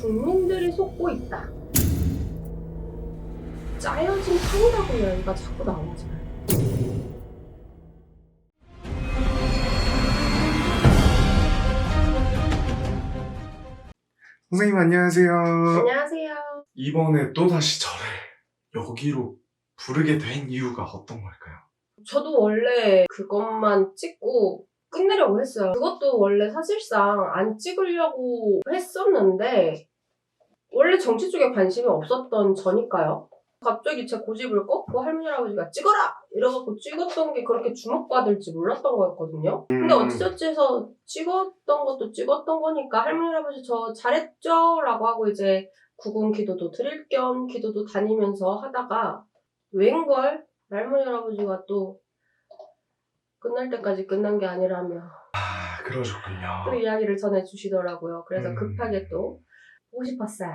국민들이 속고 있다. 짜여진 판이라고 이야기가 자꾸 나오잖아요. 선생님 안녕하세요. 안녕하세요. 이번에 또다시 저를 여기로 부르게 된 이유가 어떤 걸까요? 저도 원래 그것만 찍고 끝내려고 했어요. 그것도 원래 사실상 안 찍으려고 했었는데 원래 정치 쪽에 관심이 없었던 저니까요. 갑자기 제 고집을 꺾고 할머니 할아버지가 찍어라! 이래갖고 찍었던 게 그렇게 주목받을지 몰랐던 거였거든요. 근데 어찌저찌 해서 찍었던 것도 찍었던 거니까 할머니 할아버지 저 잘했죠? 라고 하고 이제 구금 기도도 드릴 겸 기도도 다니면서 하다가 웬걸 할머니 할아버지가 또 끝날 때까지 끝난 게 아니라며 아, 그러셨군요. 또 이야기를 전해주시더라고요. 그래서 급하게 또 보고 싶었어요.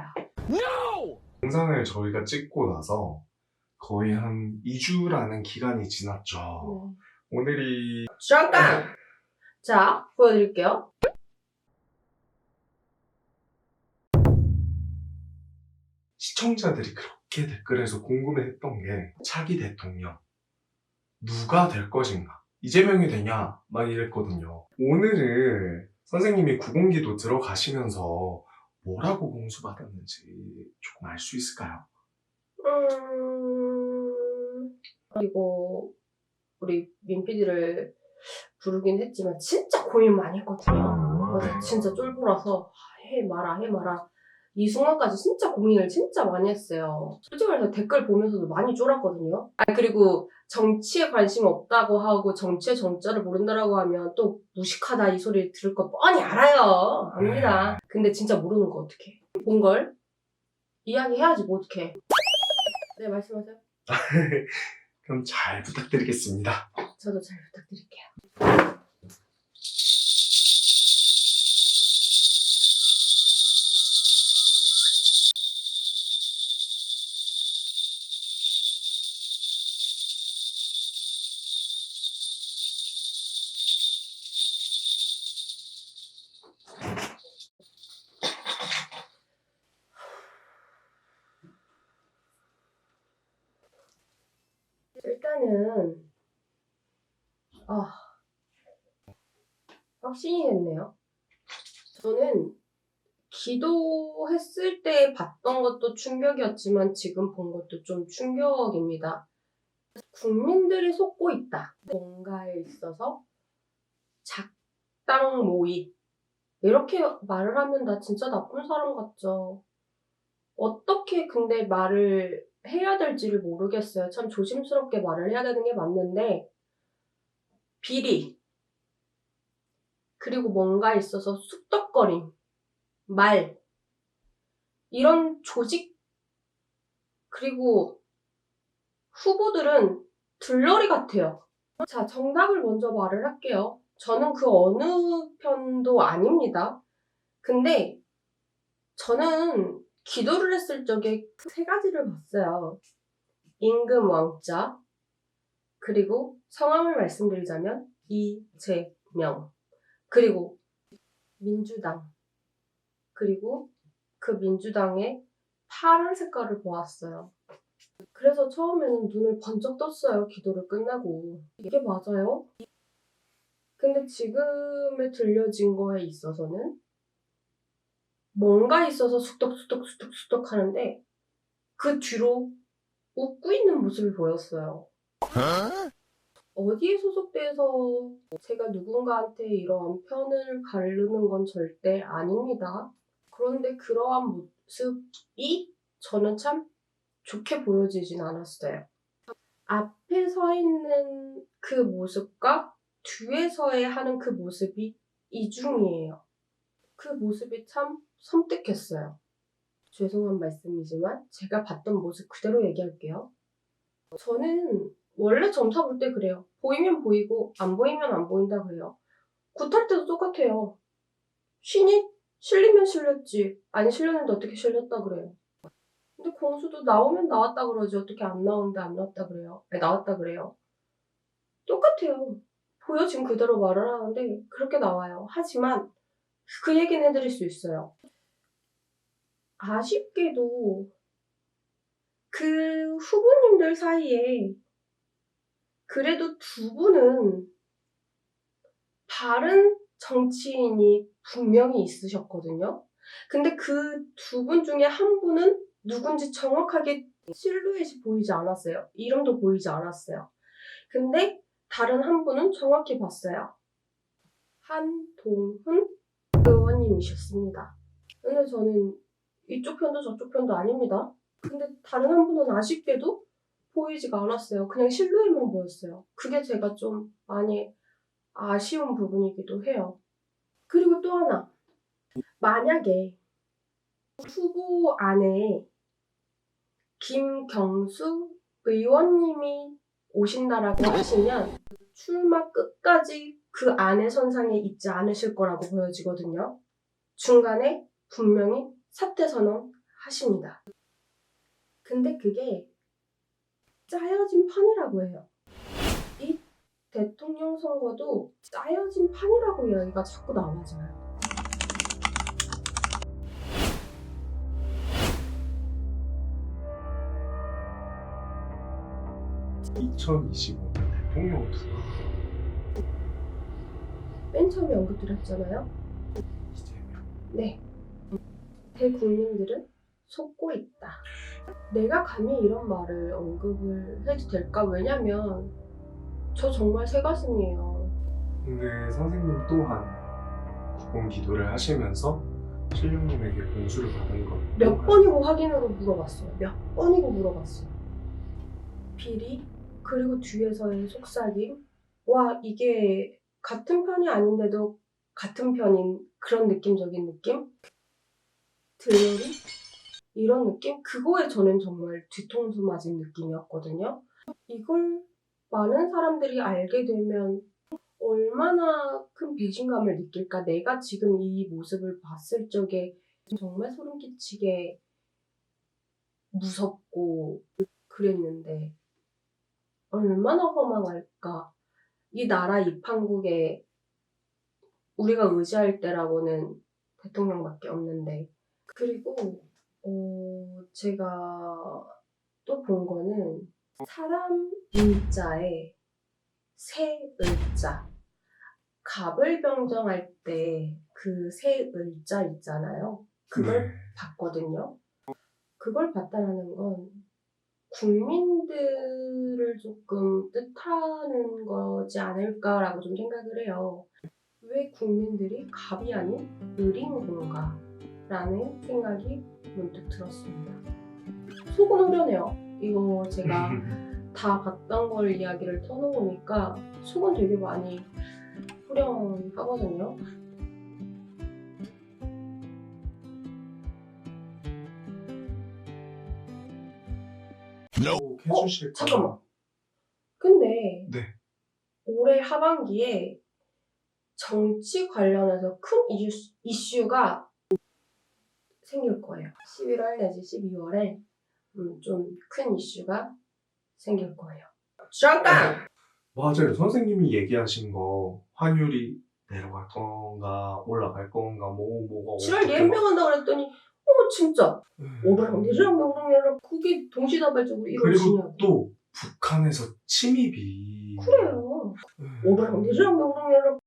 영상을 저희가 찍고 나서 거의 한 2주라는 기간이 지났죠. 오늘이 잠깐! 자, 보여드릴게요. 시청자들이 그렇게 댓글에서 궁금해했던 게 차기 대통령 누가 될 것인가? 이재명이 되냐? 막 이랬거든요. 오늘은 선생님이 구공기도 들어가시면서 뭐라고 공수받았는지 조금 알 수 있을까요? 이거 우리 민PD를 부르긴 했지만 진짜 고민 많이 했거든요. 네. 진짜 쫄보라서 해 마라 이 순간까지 진짜 고민을 진짜 많이 했어요. 솔직히 말해서 댓글 보면서도 많이 쫄았거든요. 그리고 정치에 관심 없다고 하고 정치의 정자를 모른다라고 하면 또 무식하다 이 소리 들을 거 뻔히 알아요. 압니다. 근데 진짜 모르는 거 어떡해. 본 걸 이야기해야지 뭐 어떡해. 네, 말씀하세요. 그럼 잘 부탁드리겠습니다. 저도 잘 부탁드릴게요. 일단은 확신이 됐네요. 저는 기도했을 때 봤던 것도 충격이었지만 지금 본 것도 좀 충격입니다. 국민들이 속고 있다. 뭔가에 있어서 작당 모의. 이렇게 말을 하면 나 진짜 나쁜 사람 같죠. 어떻게 근데 말을 해야 될지를 모르겠어요. 참 조심스럽게 말을 해야 되는 게 맞는데 비리 그리고 뭔가 있어서 쑥덕거림 말 이런 조직 그리고 후보들은 들러리 같아요. 자, 정답을 먼저 말을 할게요. 저는 그 어느 편도 아닙니다. 근데 저는 기도를 했을 적에 세 가지를 봤어요. 임금 왕자, 그리고 성함을 말씀드리자면 이재명, 그리고 민주당, 그리고 그 민주당의 파란 색깔을 보았어요. 그래서 처음에는 눈을 번쩍 떴어요. 기도를 끝나고. 이게 맞아요? 근데 지금에 들려진 거에 있어서는 뭔가 있어서 숙덕 하는데 그 뒤로 웃고 있는 모습이 보였어요. 어디에 소속돼서 제가 누군가한테 이러한 편을 가르는 건 절대 아닙니다. 그런데 그러한 모습이 저는 참 좋게 보여지진 않았어요. 앞에 서 있는 그 모습과 뒤에서의 하는 그 모습이 이중이에요. 그 모습이 참 섬뜩했어요. 죄송한 말씀이지만 제가 봤던 모습 그대로 얘기할게요. 저는 원래 점사 볼 때 그래요. 보이면 보이고 안 보이면 안 보인다 그래요. 굿할 때도 똑같아요. 신이 실리면 실렸지 안 실렸는데 어떻게 실렸다 그래요. 근데 공수도 나오면 나왔다 그러지 어떻게 안 나오는데 안 나왔다 그래요. 나왔다 그래요. 똑같아요. 보여진 그대로 말을 하는데 그렇게 나와요. 하지만 그 얘기는 해드릴 수 있어요. 아쉽게도 그 후보님들 사이에 그래도 두 분은 다른 정치인이 분명히 있으셨거든요. 근데 그 두 분 중에 한 분은 누군지 정확하게 실루엣이 보이지 않았어요. 이름도 보이지 않았어요. 근데 다른 한 분은 정확히 봤어요. 한동훈 의원님이셨습니다. 근데 저는 이쪽 편도 저쪽 편도 아닙니다. 근데 다른 한 분은 아쉽게도 보이지가 않았어요. 그냥 실루엣만 보였어요. 그게 제가 좀 많이 아쉬운 부분이기도 해요. 그리고 또 하나. 만약에 후보 안에 김경수 의원님이 오신다라고 하시면 출마 끝까지 그 안의 선상에 있지 않으실 거라고 보여지거든요. 중간에 분명히 사퇴 선언하십니다. 근데 그게 짜여진 판이라고 해요. 이 대통령 선거도 짜여진 판이라고 이야기가 자꾸 나와져요. 2025년 대통령 누가? 맨 처음에 언급드렸잖아요. 이재명. 네. 대국민들은 속고 있다. 내가 감히 이런 말을 언급을 해도 될까? 왜냐면 저 정말 새가슴이에요. 근데 선생님 또한 국공 기도를 하시면서 신령님에게 공수를 받은 것 몇 번이고 확인으로 물어봤어요. 몇 번이고 물어봤어요. 비리, 그리고 뒤에서의 속삭임. 와, 이게 같은 편이 아닌데도 같은 편인 그런 느낌적인 느낌? 들러리? 이런 느낌? 그거에 저는 정말 뒤통수 맞은 느낌이었거든요. 이걸 많은 사람들이 알게 되면 얼마나 큰 배신감을 느낄까? 내가 지금 이 모습을 봤을 적에 정말 소름 끼치게 무섭고 그랬는데 얼마나 허망할까? 이 나라 이 판국에 우리가 의지할 때라고는 대통령밖에 없는데. 그리고 제가 또 본 거는 사람 인자에 새 을자, 갑을 병정할 때 그 새 을자 있잖아요. 그걸 네. 봤거든요. 그걸 봤다라는 건 국민들을 조금 뜻하는 거지 않을까라고 좀 생각을 해요. 왜 국민들이 갑이 아닌 을인 건가? 라는 생각이 문득 들었습니다. 속은 후련해요. 이거 제가 다 봤던 걸 이야기를 터놓으니까 속은 되게 많이 후련하거든요. 꼭 해주실까요? 잠깐만. 근데 네. 올해 하반기에 정치 관련해서 큰 이슈가 생길 거예요. 11월 내지 12월에 좀 큰 이슈가 생길 거예요. 잠깐! 맞아요. 선생님이 얘기하신 거 환율이 내려갈 건가 올라갈 건가 뭐가 지랄 어떻게 예명한다 그랬더니 진짜 막- 오르락 내리락 오르락 그게 동시다발적으로 그리고 이루어지냐고. 또 북한에서 침입이 그래요. 오르락 내리락 오르락 내리락.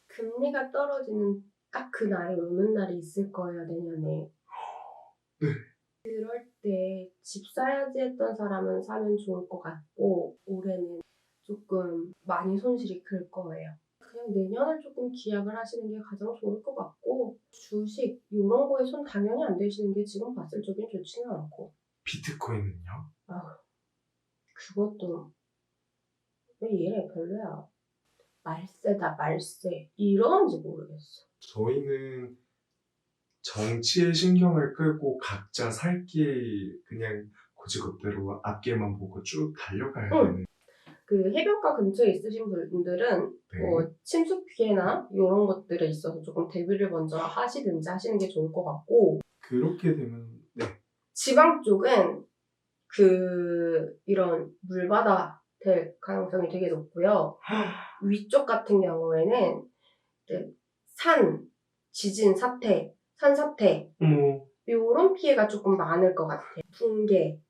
금리가 떨어지는 딱 그 날이 오는 날이 있을 거예요, 내년에. 네. 그럴 때 집 사야지 했던 사람은 사면 좋을 것 같고 올해는 조금 많이 손실이 클 거예요. 그냥 내년을 조금 기약을 하시는 게 가장 좋을 것 같고 주식 이런 거에 손 당연히 안 대시는 게 지금 봤을 적엔 좋지는 않고. 비트코인은요? 그것도 왜 이래 별로야. 말세다 말세 이러는지 모르겠어. 저희는 정치에 신경을 끄고 각자 살 길 그냥 고지것대로 앞길만 보고 쭉 달려가야 되는. 그 해변가 근처에 있으신 분들은 네. 침수 피해나 이런 것들에 있어서 조금 대비를 먼저 하시든지 하시는 게 좋을 것 같고 그렇게 되면 네. 지방 쪽은 이런 물바다 될 가능성이 되게 높고요. 위쪽 같은 경우에는 이제 산, 지진 사태, 산사태 어머, 요런 피해가 조금 많을 것 같아요. 붕괴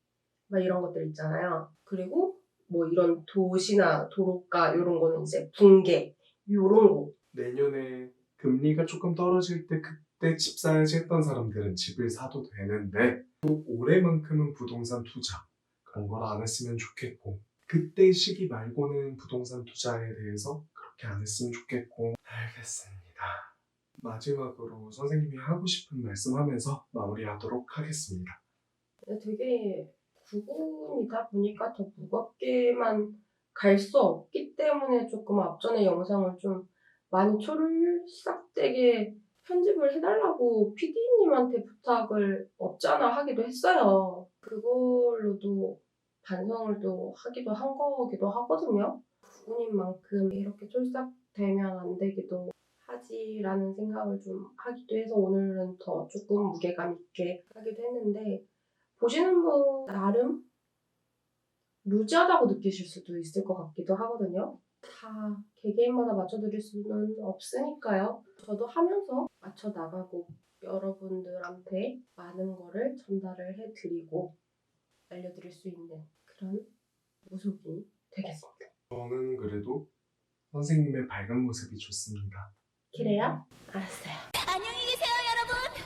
막 이런 것들 있잖아요. 그리고 뭐 이런 도시나 도로가 이런 거는 이제 붕괴 요런 거. 내년에 금리가 조금 떨어질 때 그때 집 사야지 했던 사람들은 집을 사도 되는데 또 올해만큼은 부동산 투자 그런 걸 안 했으면 좋겠고 그때 시기 말고는 부동산 투자에 대해서 그렇게 안 했으면 좋겠고 알겠습니다. 마지막으로 선생님이 하고 싶은 말씀하면서 마무리하도록 하겠습니다. 되게 구분이다 보니까 더 무겁게만 갈 수 없기 때문에 조금 앞전에 영상을 좀 많이 촐싹되게 편집을 해달라고 PD님한테 부탁을 없잖아 하기도 했어요. 그걸로도 반성을 또 하기도 한 거기도 하거든요. 구분인 만큼 이렇게 촐싹되면 안 되기도 하지라는 생각을 좀 하기도 해서 오늘은 더 조금 무게감 있게 하기도 했는데 보시는 분 나름 루즈하다고 느끼실 수도 있을 것 같기도 하거든요. 다 개개인마다 맞춰드릴 수는 없으니까요. 저도 하면서 맞춰 나가고 여러분들한테 많은 거를 전달을 해드리고 알려드릴 수 있는 그런 모습이 되겠습니다. 저는 그래도 선생님의 밝은 모습이 좋습니다. 그래요? 알았어요.